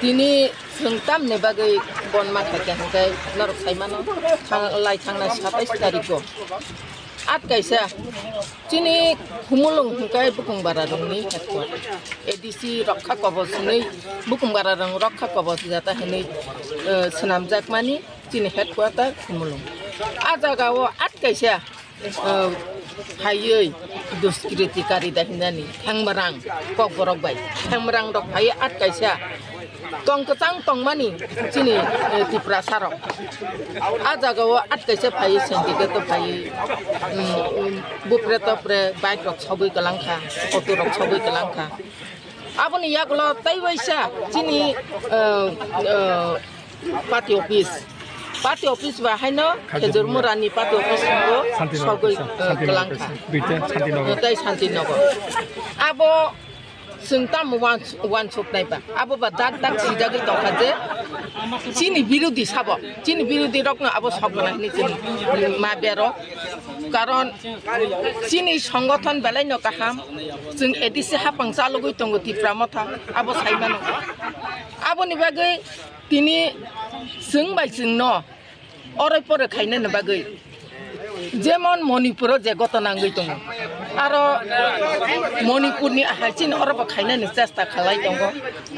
Tini sengtam ne bagai bon makai kai narok saimano lai thangna satai tariko at kaisa tini humulung kai bukung bararung ni edisi rakha kobos ni bukung bararung rakha kobos jata hini senam jakmani tini headquarter humulung ajagawo at kaisa hayoi duskiriti kari dahinani hangmarang kok borok bai hangmarang dok hayi at kaisa tong ketang tong mani sini di prasarok ajagawo at kaisa hayi sendike to hayi bupre to pre bike rok sabai kalangkha auto rok sabai kalangkha aboni yaklo taiwaisa sini party office ba haino khejur murani party office ko sabai kalangkha dai Santinagar abo sengtam wan chop nai ba abo ba dak sijagi tokhaje chini birodi sabo chini birodi rokno abo sabna ni chini ma bero karon chini সংগঠন belai no kaham jeng edisi hapang chalugui tongo tipramotha abo saimano abo ni bagai tini jeng bai jeng no orai pore khaina na bagai যেমন মণিপুরও যে ঘটনা গই দङ आरो मणिपुरनि हालचिन अरबा खायनायनि চেষ্টা खालाय दङ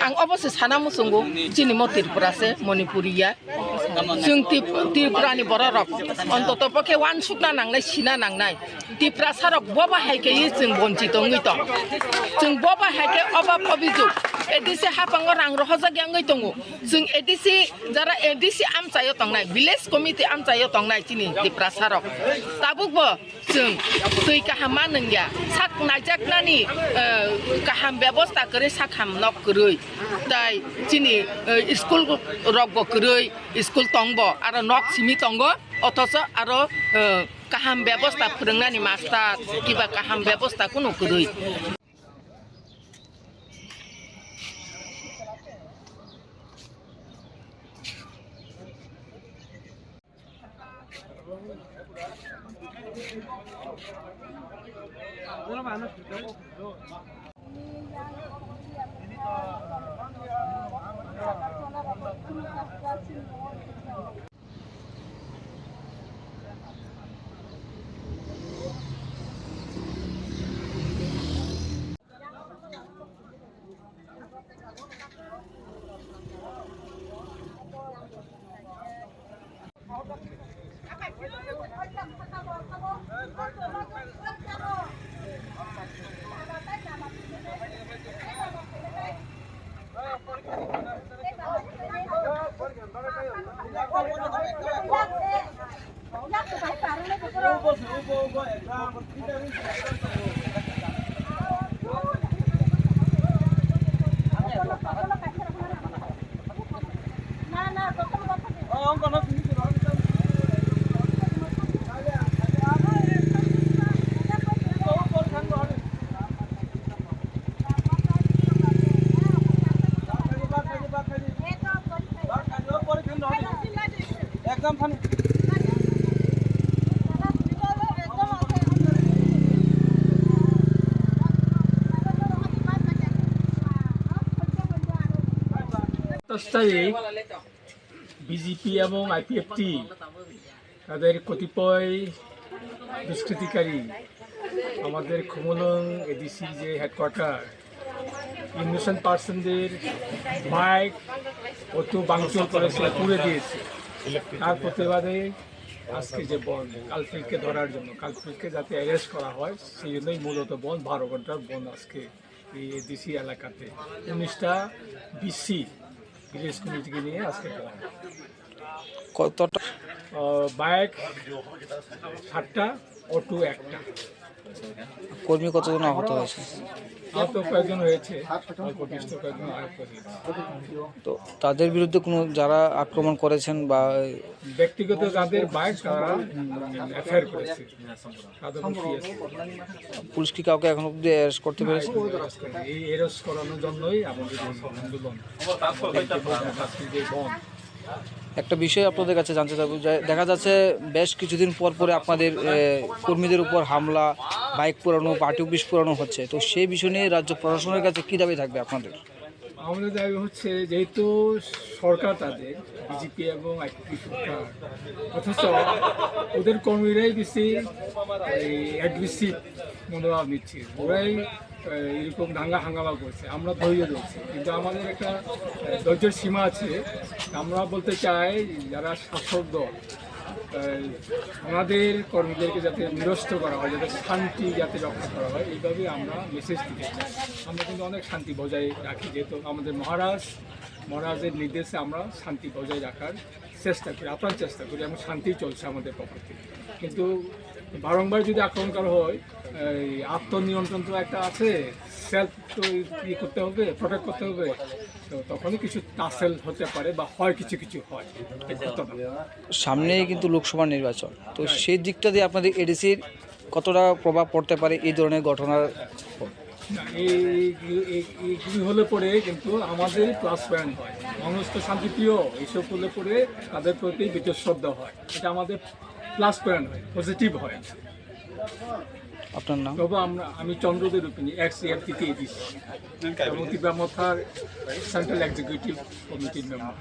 आं अबसे साना मुसुंगो चिनि मतिरपुरासे मणिपुरिया जों त्रिपुरानि बररक अन्तत पखे वान सुकना नांनाय सिना नांनाय त्रिपुरा सारक बबा हायके जों बन्चित गई दङ जों बबा हायके अबाब अभिजुग एडिसि हापांग रां रहजा ग्यांगै दङ जों एडिसि जारा एडिसि आमचायो दंनाय विलेज कमिटि आमचायो दंनाय चिनि त्रिपुरा सारक ताबुकबो जों दै गाहामा नंगिया sak najaknani kaham ব্যবস্থা করে সাখাম নক করই তাই চিনি স্কুল রগব করই স্কুল তংব আর নক সিমি তংব অথচ আর কাহাম ব্যবস্থা ফোরংনানি মাস্টার কিবা কাহাম ব্যবস্থা কোনো করই বিজেপি এবং আইপিএফটি তাদের কতিপয় দুষ্কৃতিকারী আমাদের খুমুলুং এডিসি যে হেডকোয়ার্টার ইনোসেন্ট পার্সনদের বাইক অটো ভাঙচুর করেছে পুড়ে দিয়েছে তার প্রতিবাদে আজকে যে বন্ধ কালফিলকে ধরার জন্য কালফিলকে যাতে অ্যারেস্ট করা হয় সেই জন্যই মূলত বন্ধ 12 ঘন্টার বন্ধ আজকে এই এডিসি এলাকাতে 19টা বিসি ভিলেজ কমিটিকে নিয়ে আজকে করা হয়। কতটা বাইক 7টা অটো 1টা কর্মী কতজন আহত হয়েছে? আহত কয়েকজন হয়েছে, অল্প বিশিষ্ট কয়েকজন আহত হয়েছে। তো তাদের বিরুদ্ধে কোনো যারা আক্রমণ করেছেন বা ব্যক্তিগত যাদের বাইক তারা এফআইআর করেছে, তাদের মুক্তি আছে। পুলিশ কি কাউকে এখন অব্দি অ্যারেস্ট করতে পেরেছে? এই এরস করানোর জন্যই আমাদের এই আন্দোলন, যে বন্ধ। একটা বিষয় আপনাদের কাছে জানতে চাইব, যে দেখা যাচ্ছে বেশ কিছুদিন পর পরে আপনাদের কর্মীদের উপর হামলা, বাইক পোড়ানো, পার্টি অফিস পোড়ানো হচ্ছে, তো সেই বিষয় নিয়ে রাজ্য প্রশাসনের কাছে কী দাবি থাকবে আপনাদের? আমাদের দাবি হচ্ছে, যেহেতু সরকার তাদের বিজেপি এবং আইপিপি সরকার, অথচ ওদের কর্মীরাই বেশি অ্যাগ্রেসিভ মনোভাব নিচ্ছে, ওরাই এরকম দাঙ্গা হাঙ্গামা করছে। আমরা ধৈর্য ধরছি, কিন্তু আমাদের একটা ধৈর্যের সীমা আছে। আমরা বলতে চাই, যারা শাসক দল আমাদের কর্মীদেরকে যাতে নিরস্ত করা হয়, যাতে শান্তি যাতে রক্ষা করা হয়, এইভাবে আমরা মেসেজ দিতে চাই। আমরা কিন্তু অনেক শান্তি বজায় রাখি, যেহেতু আমাদের মহারাজের নির্দেশে আমরা শান্তি বজায় রাখার চেষ্টা করি, আপ্রাণ চেষ্টা করি, এবং শান্তি চলছে আমাদের পক্ষ থেকে। কিন্তু বারংবার যদি আক্রমণ করা হয়, আত্মনিয়ন্ত্রণ তো একটা আছে, সেলফ তো ইয়ে করতে হবে, প্রোটেক্ট করতে হবে, তো তখনই কিছু টাসেল হতে পারে বা হয়, কিছু কিছু হয়। সামনেই কিন্তু লোকসভা নির্বাচন, তো সেই দিকটা দিয়ে আপনাদের এডিসির কতটা প্রভাব পড়তে পারে এই ধরনের ঘটনার? এইগুলি হলে পরে কিন্তু আমাদের প্লাস পয়েন্ট হয়। মানুষ তো শান্তিপ্রিয়, এইসব হলে পরে তাদের প্রতি বিতশ্রদ্ধা হয়, এটা আমাদের প্লাস পয়েন্ট হয়, পজিটিভ হয়। আপনার নাম? তবে আমি চন্দ্রদের রূপিনী, এক্স-এএফটিতে এডিসি এবং ত্রিপুরা মথার সেন্ট্রাল এক্সিকিউটিভ কমিটির মেম্বার।